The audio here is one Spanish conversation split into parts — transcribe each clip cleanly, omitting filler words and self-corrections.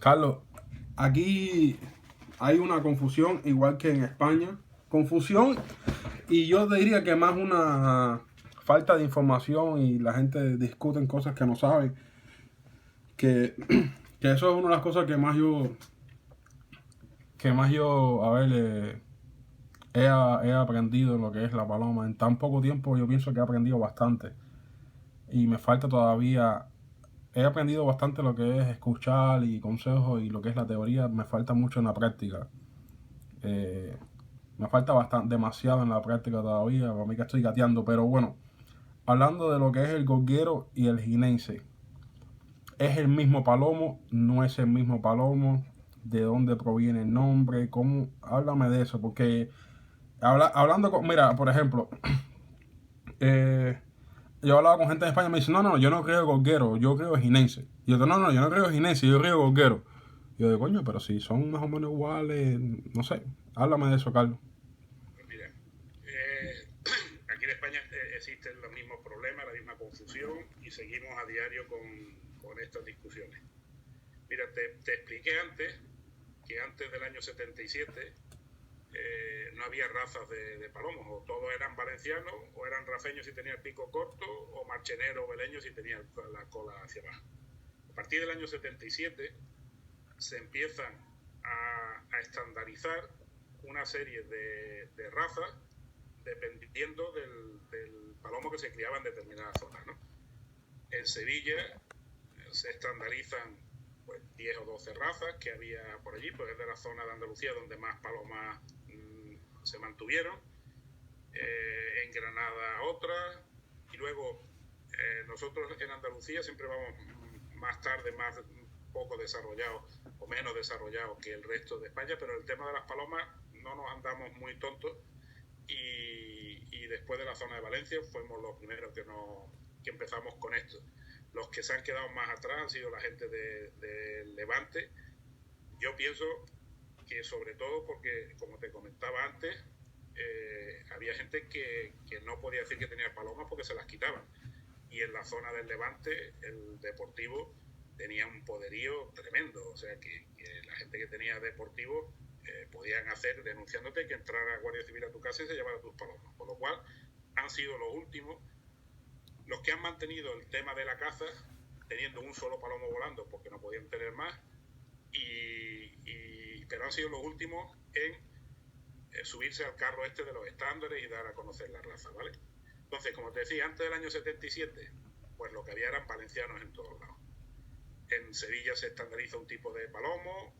Carlos, aquí hay una confusión, igual que en España. Confusión, y yo diría que más una falta de información y la gente discute en cosas que no sabe. Que, que eso es una de las cosas que más yo, a ver, he aprendido en lo que es la paloma. En tan poco tiempo yo pienso que he aprendido bastante. Y me falta todavía. He aprendido bastante lo que es escuchar y consejos y lo que es la teoría. Me falta mucho en la práctica. Eh, Me falta bastante, demasiado en la práctica todavía. Para mí que estoy gateando. Pero bueno, hablando de lo que es el gorguero y el jinense. ¿Es el mismo palomo? ¿No es el mismo palomo? ¿De dónde proviene el nombre? ¿Cómo? Háblame de eso. Porque hablando con... Mira, por ejemplo... eh, yo he hablado con gente de España y me dice, no, no, yo no creo gorguero, yo creo jinense. Y yo digo, no, no, yo no creo jinense, yo creo gorguero. Y yo digo, coño, pero si son más o menos iguales, no sé. Háblame de eso, Carlos. Pues mira, aquí en España existen los mismos problemas, la misma confusión y seguimos a diario con estas discusiones. Mira, te expliqué antes que antes del año 77 no había razas de palomos, o todos eran valencianos, o eran rafeños si tenían el pico corto, o marcheneros o beleños si tenían la cola hacia abajo. A partir del año 77 se empiezan a estandarizar una serie de razas dependiendo del palomo que se criaba en determinadas zonas, ¿no? En Sevilla se estandarizan pues 10 o 12 razas que había por allí, pues es de la zona de Andalucía donde más palomas se mantuvieron. En Granada otras, y luego nosotros en Andalucía siempre vamos más tarde, más poco desarrollados o menos desarrollados que el resto de España, pero el tema de las palomas no nos andamos muy tontos y después de la zona de Valencia fuimos los primeros que empezamos con esto. Los que se han quedado más atrás han sido la gente de Levante. Yo pienso que sobre todo porque, como te comentaba antes, había gente que no podía decir que tenía palomas porque se las quitaban. Y en la zona del Levante, el Deportivo tenía un poderío tremendo. O sea, que la gente que tenía Deportivo podían hacer denunciándote que entrara Guardia Civil a tu casa y se llevara tus palomas. Por lo cual, han sido los últimos los que han mantenido el tema de la caza, teniendo un solo palomo volando porque no podían tener más, pero han sido los últimos en subirse al carro este de los estándares y dar a conocer la raza, ¿vale? Entonces, como te decía, antes del año 77, pues lo que había eran valencianos en todos lados. En Sevilla se estandariza un tipo de palomo,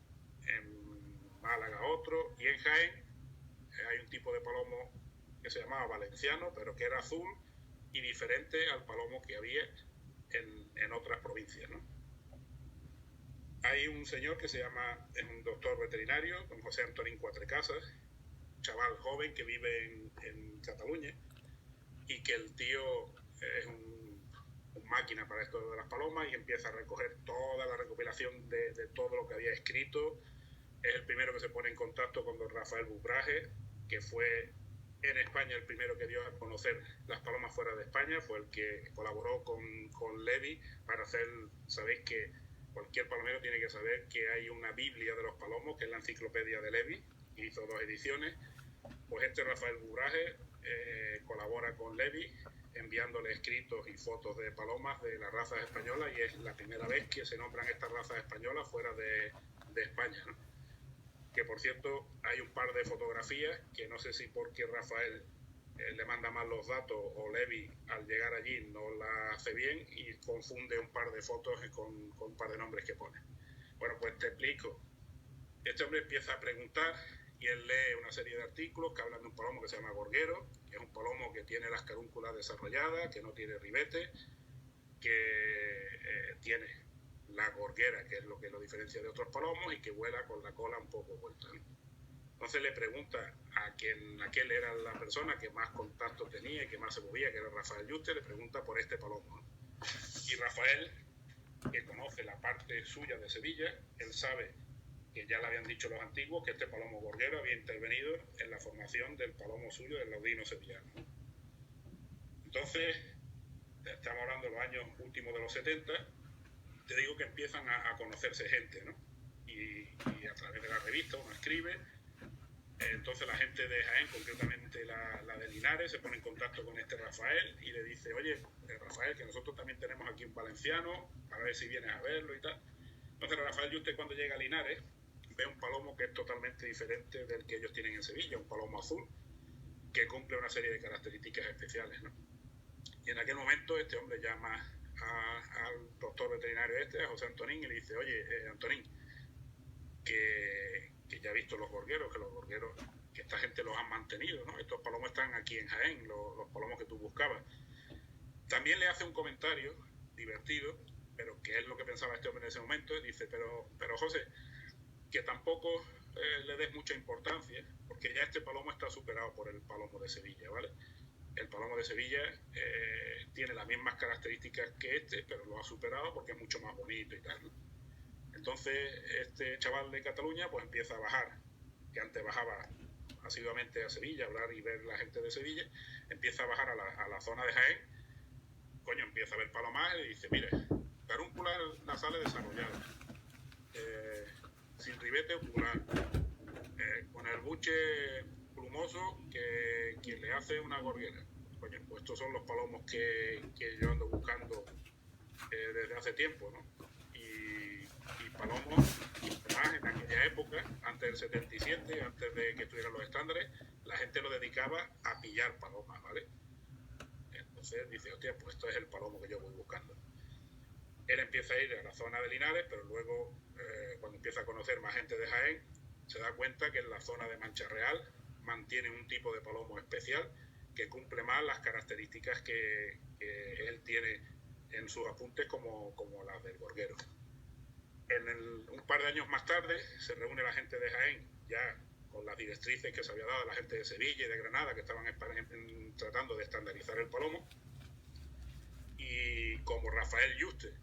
en Málaga otro, y en Jaén hay un tipo de palomo que se llamaba valenciano, pero que era azul y diferente al palomo que había en otras provincias, ¿no? Hay un señor que se llama, es un doctor veterinario, don José Antonín Cuatrecasas, chaval joven que vive en Cataluña, y que el tío es un máquina para esto de las palomas y empieza a recoger toda la recopilación de todo lo que había escrito. Es el primero que se pone en contacto con don Rafael Bubraje, que fue en España el primero que dio a conocer las palomas fuera de España, fue el que colaboró con Levi para hacer, sabéis que cualquier palomero tiene que saber que hay una Biblia de los palomos, que es la enciclopedia de Levi, que hizo 2 ediciones. Pues este Rafael Bubraje colabora con Levi enviándole escritos y fotos de palomas de las razas españolas, y es la primera vez que se nombran estas razas españolas fuera de España, ¿no? Que por cierto hay un par de fotografías que no sé si porque Rafael le manda mal los datos o Levi al llegar allí no la hace bien y confunde un par de fotos con un par de nombres que pone. Bueno, pues te explico. Este hombre empieza a preguntar y él lee una serie de artículos que hablan de un palomo que se llama gorguero, que es un palomo que tiene las carúnculas desarrolladas, que no tiene ribete, que tiene la gorguera, que es lo que lo diferencia de otros palomos, y que vuela con la cola un poco vuelta, ¿no? Entonces le pregunta a quien aquel era la persona que más contacto tenía y que más se movía, que era Rafael Yuste, le pregunta por este palomo, ¿no? Y Rafael, que conoce la parte suya de Sevilla, él sabe que ya le habían dicho los antiguos que este palomo gorguero había intervenido en la formación del palomo suyo del laudino sevillano, ¿no? Entonces, estamos hablando de los años últimos de los 70, te digo que empiezan a conocerse gente, ¿no? y a través de la revista uno escribe. Entonces la gente de Jaén, concretamente la de Linares, se pone en contacto con este Rafael y le dice, oye, Rafael, que nosotros también tenemos aquí un valenciano, para ver si vienes a verlo y tal. Entonces Rafael Yuste, cuando llega a Linares, ve un palomo que es totalmente diferente del que ellos tienen en Sevilla, un palomo azul, que cumple una serie de características especiales, ¿no? Y en aquel momento este hombre llama al doctor veterinario a José Antonín, y le dice, oye, Antonín, que ya he visto los gorgueros, que esta gente los han mantenido, ¿no? Estos palomos están aquí en Jaén, los palomos que tú buscabas. También le hace un comentario divertido, pero que es lo que pensaba este hombre en ese momento, y dice, pero José, que tampoco le des mucha importancia, porque ya este palomo está superado por el palomo de Sevilla, ¿vale? El palomo de Sevilla tiene las mismas características que este, pero lo ha superado porque es mucho más bonito y tal, ¿no? Entonces este chaval de Cataluña pues empieza a bajar, que antes bajaba asiduamente a Sevilla, a hablar y ver la gente de Sevilla, empieza a bajar a la zona de Jaén, coño, empieza a ver palomares y dice, mire, carúnculas nasales desarrolladas, sin ribete ocular, con el buche plumoso que le hace una gorguera. Coño, pues estos son los palomos que yo ando buscando desde hace tiempo, ¿no? Y palomos, además en aquella época, antes del 77, antes de que estuvieran los estándares, la gente lo dedicaba a pillar palomas, ¿vale? Entonces dice, hostia, pues esto es el palomo que yo voy buscando. Él empieza a ir a la zona de Linares, pero luego, cuando empieza a conocer más gente de Jaén, se da cuenta que en la zona de Mancha Real mantiene un tipo de palomo especial que cumple más las características que él tiene en sus apuntes como las del gorguero. Un par de años más tarde se reúne la gente de Jaén, ya con las directrices que se había dado a la gente de Sevilla y de Granada, que estaban tratando de estandarizar el palomo, y como Rafael Yuste,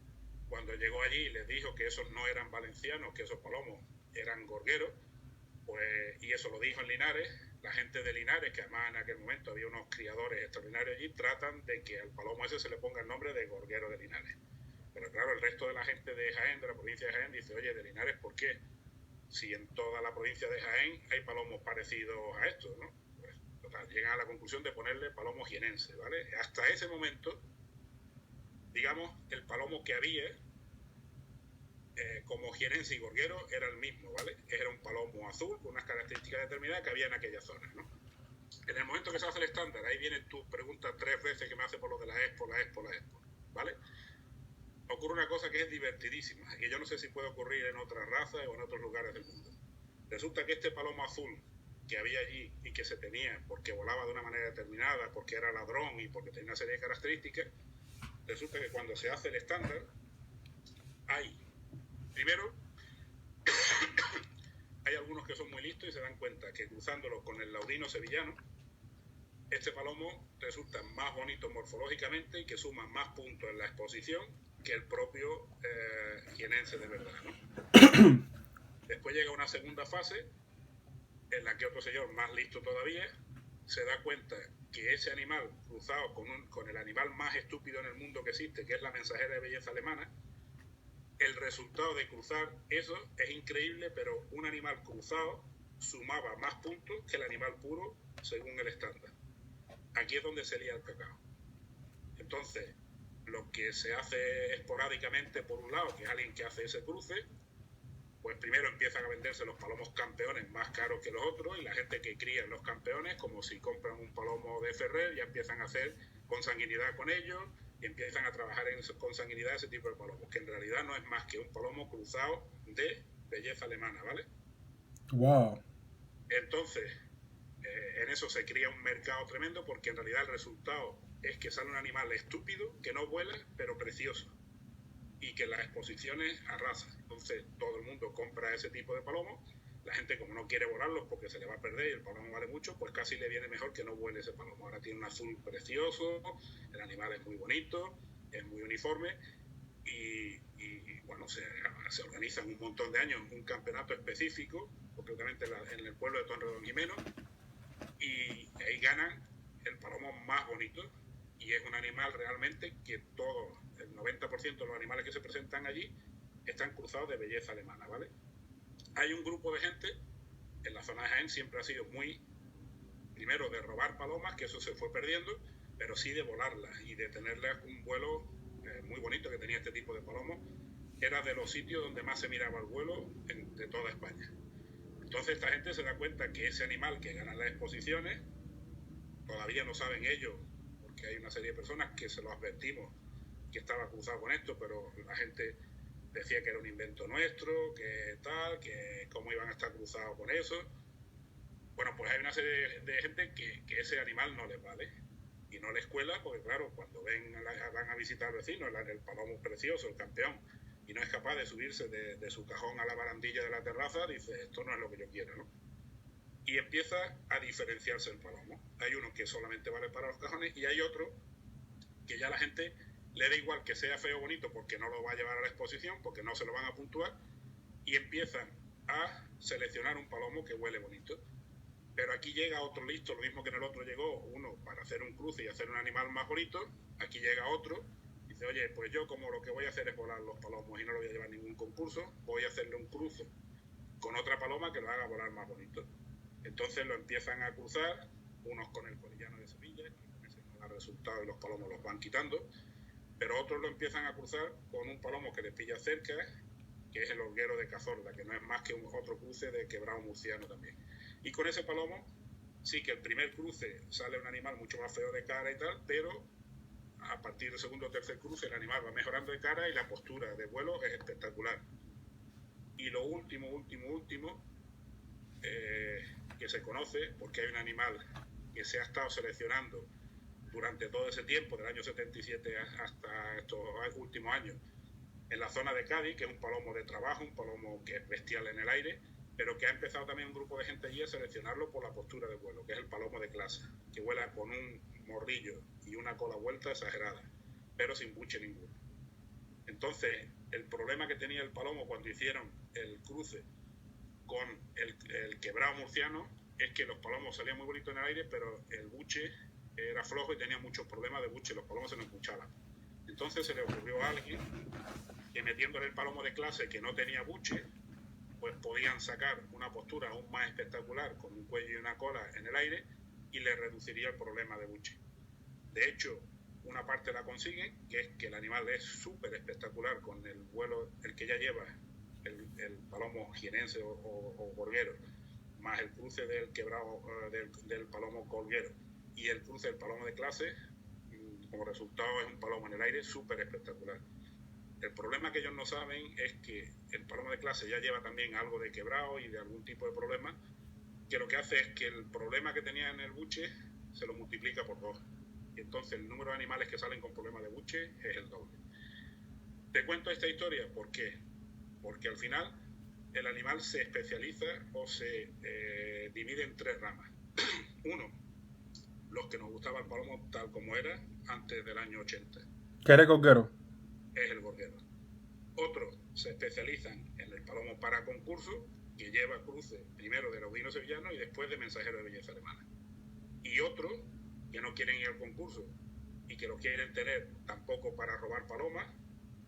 cuando llegó allí, les dijo que esos no eran valencianos, que esos palomos eran gorgueros, pues, y eso lo dijo en Linares, la gente de Linares, que además en aquel momento había unos criadores extraordinarios allí, tratan de que al palomo ese se le ponga el nombre de gorguero de Linares. Pero claro, el resto de la gente de Jaén, de la provincia de Jaén, dice, oye, de Linares, ¿por qué? Si en toda la provincia de Jaén hay palomos parecidos a estos, ¿no? Pues total, llegan a la conclusión de ponerle palomo jienense, ¿vale? Hasta ese momento, digamos, el palomo que había como jienense y gorguero era el mismo, ¿vale? Era un palomo azul con unas características determinadas que había en aquella zona, ¿no? En el momento que se hace el estándar, ahí vienen tus preguntas 3 veces que me hace por lo de la Expo, ¿vale? Ocurre una cosa que es divertidísima, y yo no sé si puede ocurrir en otras razas o en otros lugares del mundo. Resulta que este palomo azul que había allí y que se tenía porque volaba de una manera determinada, porque era ladrón y porque tenía una serie de características, resulta que cuando se hace el estándar, primero, hay algunos que son muy listos y se dan cuenta que cruzándolo con el laurino sevillano, este palomo resulta más bonito morfológicamente y que suma más puntos en la exposición que el propio jienense de verdad, ¿no? Después llega una segunda fase en la que otro señor más listo todavía se da cuenta que ese animal cruzado con el animal más estúpido en el mundo que existe, que es la mensajera de belleza alemana, el resultado de cruzar eso es increíble, pero un animal cruzado sumaba más puntos que el animal puro según el estándar. Aquí es donde se lía el cacao. Entonces, lo que se hace esporádicamente por un lado, que es alguien que hace ese cruce, pues primero empiezan a venderse los palomos campeones más caros que los otros, y la gente que cría los campeones, como si compran un palomo de Ferrer, ya empiezan a hacer consanguinidad con ellos y empiezan a trabajar en consanguinidad ese tipo de palomos, que en realidad no es más que un palomo cruzado de belleza alemana, ¿vale? Wow. Entonces, en eso se cría un mercado tremendo, porque en realidad el resultado es que sale un animal estúpido, que no vuela, pero precioso, y que las exposiciones arrasa. Entonces todo el mundo compra ese tipo de palomos. La gente, como no quiere volarlos porque se le va a perder y el palomo vale mucho, pues casi le viene mejor que no vuele ese palomo. Ahora tiene un azul precioso, el animal es muy bonito, es muy uniforme, y bueno, se organizan un montón de años un campeonato específico, concretamente en el pueblo de Torredón Jimeno, y ahí ganan el palomo más bonito, y es un animal realmente que todo, el 90% de los animales que se presentan allí están cruzados de belleza alemana, ¿vale? hay un grupo de gente, en la zona de Jaén siempre ha sido muy, primero de robar palomas, que eso se fue perdiendo, pero sí de volarlas y de tenerlas un vuelo muy bonito que tenía este tipo de palomos. Era de los sitios donde más se miraba el vuelo de toda España. Entonces esta gente se da cuenta que ese animal que gana las exposiciones, todavía no saben ellos, porque hay una serie de personas que se lo advertimos que estaba cruzado con esto, pero la gente decía que era un invento nuestro, que tal, que cómo iban a estar cruzados con eso. Bueno, pues hay una serie de gente que ese animal no les vale y no les cuela, porque claro, cuando van a visitar al vecino, el palomo precioso, el campeón, y no es capaz de subirse de su cajón a la barandilla de la terraza, dice, esto no es lo que yo quiero, ¿no? Y empieza a diferenciarse el palomo. Hay uno que solamente vale para los cajones y hay otro que ya la gente le da igual que sea feo o bonito porque no lo va a llevar a la exposición, porque no se lo van a puntuar, y empiezan a seleccionar un palomo que huele bonito. Pero aquí llega otro listo, lo mismo que en el otro llegó uno para hacer un cruce y hacer un animal más bonito, aquí llega otro, dice, oye, pues yo como lo que voy a hacer es volar los palomos y no lo voy a llevar a ningún concurso, voy a hacerle un cruce con otra paloma que lo haga volar más bonito. Entonces lo empiezan a cruzar, unos con el colillano de Sevilla, que con ese no da resultado y los palomos los van quitando, pero otros lo empiezan a cruzar con un palomo que les pilla cerca, que es el horguero de Cazorla, que no es más que otro cruce de quebrado murciano también. Y con ese palomo, sí que el primer cruce sale un animal mucho más feo de cara y tal, pero a partir del segundo o tercer cruce el animal va mejorando de cara y la postura de vuelo es espectacular. Y lo último, que se conoce, porque hay un animal que se ha estado seleccionando durante todo ese tiempo, del año 77 hasta estos últimos años, en la zona de Cádiz, que es un palomo de trabajo, un palomo que es bestial en el aire, pero que ha empezado también un grupo de gente allí a seleccionarlo por la postura de vuelo, que es el palomo de clase, que vuela con un morrillo y una cola vuelta exagerada, pero sin buche ninguno. Entonces, el problema que tenía el palomo cuando hicieron el cruce con el quebrado murciano es que los palomos salían muy bonitos en el aire, pero el buche era flojo y tenía muchos problemas de buche, los palomos se nos empuchaban. Entonces se le ocurrió a alguien que metiéndole el palomo de clase que no tenía buche, pues podían sacar una postura aún más espectacular con un cuello y una cola en el aire y le reduciría el problema de buche. De hecho, una parte la consiguen, que es que el animal es súper espectacular con el vuelo, el que ya lleva el palomo jienense o gorguero, más el cruce del quebrado del palomo colguero y el cruce del palomo de clase, como resultado es un palomo en el aire súper espectacular. El problema que ellos no saben es que el palomo de clase ya lleva también algo de quebrado y de algún tipo de problema, que lo que hace es que el problema que tenía en el buche se lo multiplica por 2. Y entonces el número de animales que salen con problemas de buche es el doble. Te cuento esta historia, ¿por qué? Porque al final el animal se especializa o se divide en 3 ramas. Uno, los que nos gustaba el palomo tal como era antes del año 80. ¿Qué eres gorguero? Es el gorguero. Otros se especializan en el palomo para concurso, que lleva cruce primero de lobino sevillano y después de mensajero de belleza alemana. Y otros que no quieren ir al concurso y que lo quieren tener tampoco para robar palomas,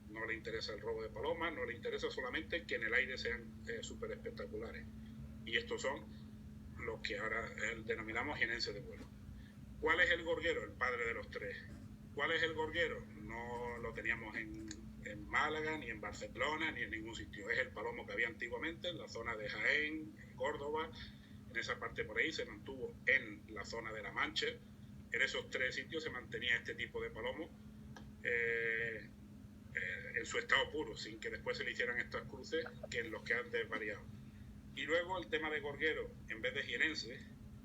no le interesa el robo de palomas, no le interesa solamente que en el aire sean súper espectaculares. Y estos son los que ahora denominamos jienenses de vuelo. ¿Cuál es el gorguero? El padre de los 3. ¿Cuál es el gorguero? No lo teníamos en Málaga, ni en Barcelona, ni en ningún sitio. Es el palomo que había antiguamente en la zona de Jaén, en Córdoba, en esa parte por ahí, se mantuvo en la zona de La Mancha. En esos 3 sitios se mantenía este tipo de palomo en su estado puro, sin que después se le hicieran estas cruces que en los que han desvariado. Y luego el tema de gorguero, en vez de jienense,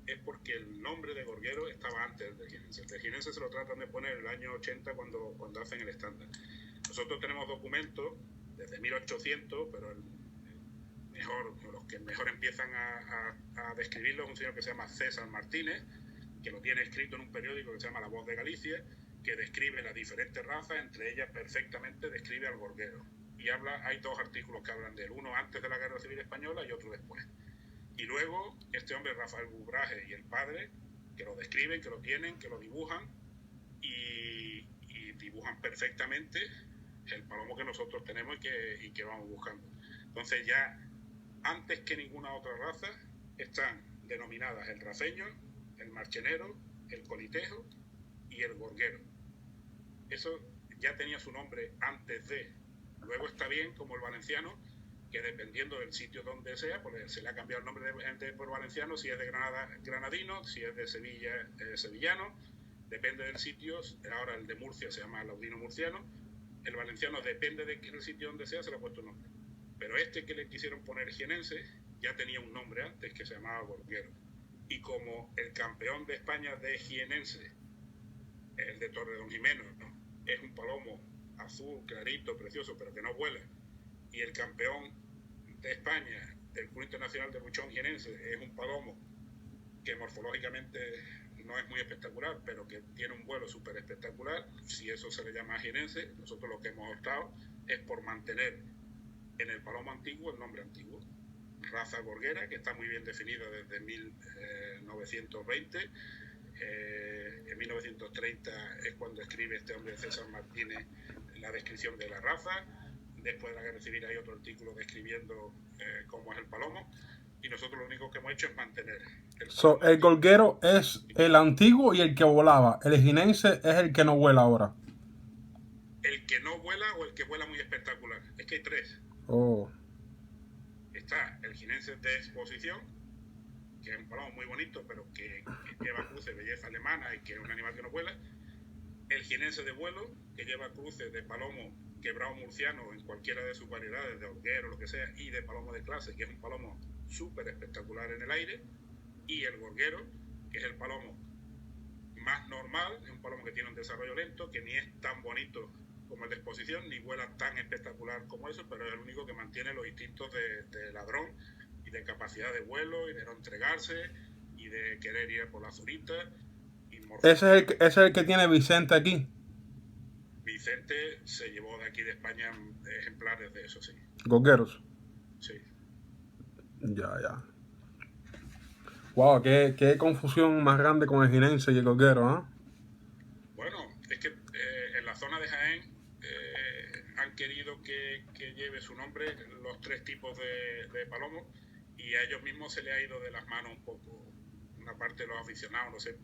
es porque el nombre de gorguero estaba antes del jienense. El de jienense se lo tratan de poner en el año 80 cuando hacen el estándar. Nosotros tenemos documentos desde 1800, pero los que mejor empiezan a describirlo es un señor que se llama César Martínez, que lo tiene escrito en un periódico que se llama La Voz de Galicia, que describe las diferentes razas, entre ellas perfectamente describe al gorguero. Y hay 2 artículos que hablan de él, uno antes de la Guerra Civil Española y otro después. Y luego este hombre, Rafael Bubraje, y el padre, que lo describen, que lo tienen, que lo dibujan y dibujan perfectamente el palomo que nosotros tenemos y que vamos buscando. Entonces ya antes que ninguna otra raza, están denominadas el raceño, el marchenero, el colitejo y el gorguero. Eso ya tenía su nombre antes de. Luego está bien, como el valenciano, que dependiendo del sitio donde sea, pues se le ha cambiado el nombre por valenciano, si es de Granada, granadino, si es de Sevilla, sevillano, depende del sitio. Ahora el de Murcia se llama laudino murciano, el valenciano depende del sitio donde sea, se le ha puesto un nombre. Pero este que le quisieron poner jienense ya tenía un nombre antes que se llamaba gorguero. Y como el campeón de España de jienense, el de Torredonjimeno, ¿no?, es un palomo azul, clarito, precioso, pero que no vuela, y el campeón de España del Club Internacional de Buchón Jienense es un palomo que morfológicamente no es muy espectacular, pero que tiene un vuelo súper espectacular, si eso se le llama jienense, nosotros lo que hemos optado es por mantener en el palomo antiguo el nombre antiguo. Raza gorguera, que está muy bien definida desde 1920. En 1930 es cuando escribe este hombre César Martínez la descripción de la raza. Después de la guerra civil hay otro artículo describiendo cómo es el palomo, y nosotros lo único que hemos hecho es mantener el gorguero es el antiguo y el que volaba. El jinense es el que no vuela ahora. El que no vuela o el que vuela muy espectacular. Es que hay tres. Está el jinense de exposición, que es un palomo muy bonito, pero que lleva cruce, belleza alemana, y que es un animal que no vuela. El jinense de vuelo, que lleva cruces de palomo quebrado murciano en cualquiera de sus variedades, de horguero, lo que sea, y de palomo de clase, que es un palomo súper espectacular en el aire. Y el gorguero, que es el palomo más normal, es un palomo que tiene un desarrollo lento, que ni es tan bonito como el de exposición, ni vuela tan espectacular como eso, pero es el único que mantiene los instintos de ladrón y de capacidad de vuelo y de no entregarse y de querer ir por la zurita. Ese es el que tiene Vicente aquí. Vicente se llevó de aquí de España ejemplares de eso, sí. Gorgueros. Sí. Ya. Wow, qué confusión más grande con el jinense y el gorguero, ¿eh? Bueno, es que en la zona de Jaén han querido que lleve su nombre los tres tipos de palomos, y a ellos mismos se le ha ido de las manos un poco. Una parte de los aficionados, no sé,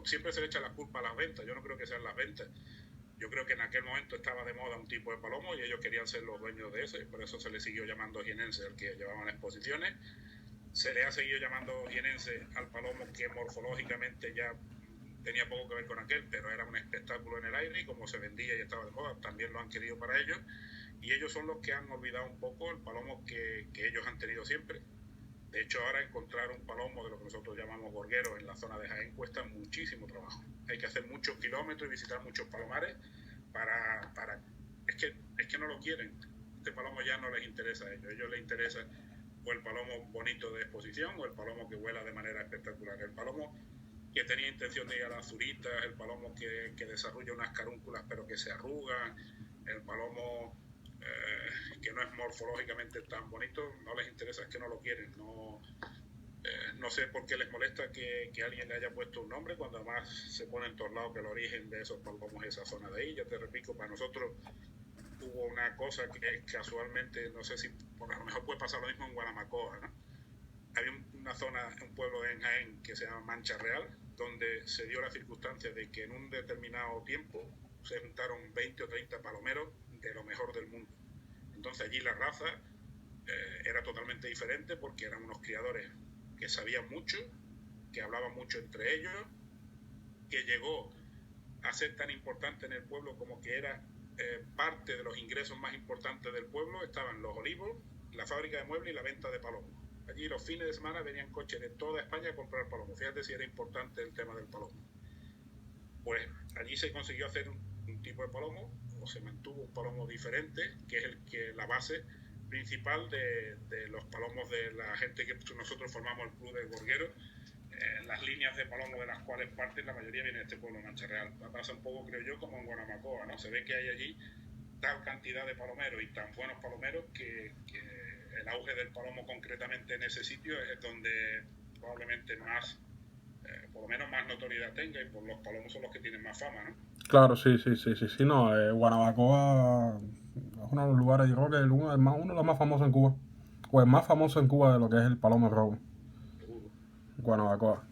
siempre se le echa la culpa a las ventas. Yo no creo que sean las ventas. Yo creo que en aquel momento estaba de moda un tipo de palomo y ellos querían ser los dueños de eso, y por eso se le siguió llamando jienense al que llevaban exposiciones. Se le ha seguido llamando jienense al palomo que morfológicamente ya tenía poco que ver con aquel, pero era un espectáculo en el aire, y como se vendía y estaba de moda, también lo han querido para ellos, y ellos son los que han olvidado un poco el palomo que ellos han tenido siempre. De hecho, ahora encontrar un palomo de lo que nosotros llamamos gorguero en la zona de Jaén cuesta muchísimo trabajo. Hay que hacer muchos kilómetros y visitar muchos palomares para es que no lo quieren. Este palomo ya no les interesa a ellos. A ellos les interesa o el palomo bonito de exposición o el palomo que vuela de manera espectacular. El palomo que tenía intención de ir a las zuritas, el palomo que desarrolla unas carúnculas pero que se arrugan, el palomo que no es morfológicamente tan bonito, no les interesa, es que no lo quieren. No sé por qué les molesta que alguien le haya puesto un nombre, cuando además se pone en todos lados que el origen de esos palomos es esa zona de ahí. Ya te repito, para nosotros hubo una cosa que casualmente, no sé si a lo mejor puede pasar lo mismo en Guanamacoa, ¿no? Había una zona, un pueblo en Jaén que se llama Mancha Real, donde se dio la circunstancia de que en un determinado tiempo se juntaron 20 o 30 palomeros de lo mejor del mundo. Entonces allí la raza era totalmente diferente, porque eran unos criadores que sabían mucho, que hablaban mucho entre ellos, que llegó a ser tan importante en el pueblo como que era parte de los ingresos más importantes del pueblo. Estaban los olivos, la fábrica de muebles y la venta de palomos. Allí los fines de semana venían coches de toda España a comprar palomos. Fíjate si era importante el tema del palomo. Pues allí se consiguió hacer un tipo de palomo, o se mantuvo un palomo diferente, que es la base principal de los palomos de la gente que nosotros formamos el Club del Gorguero. Las líneas de palomo de las cuales parten, la mayoría viene de este pueblo de Mancha Real. Pasa un poco, creo yo, como en Guanamacoa, ¿no? Se ve que hay allí tal cantidad de palomeros y tan buenos palomeros que el auge del palomo concretamente en ese sitio es donde probablemente más, por lo menos más notoriedad tenga, y por los palomos son los que tienen más fama, ¿no? Claro, sí, no, Guanabacoa es uno de los lugares, yo creo que uno de los más famosos en Cuba. o el más famoso en Cuba de lo que es el palomo rojo, Seguro. guanabacoa.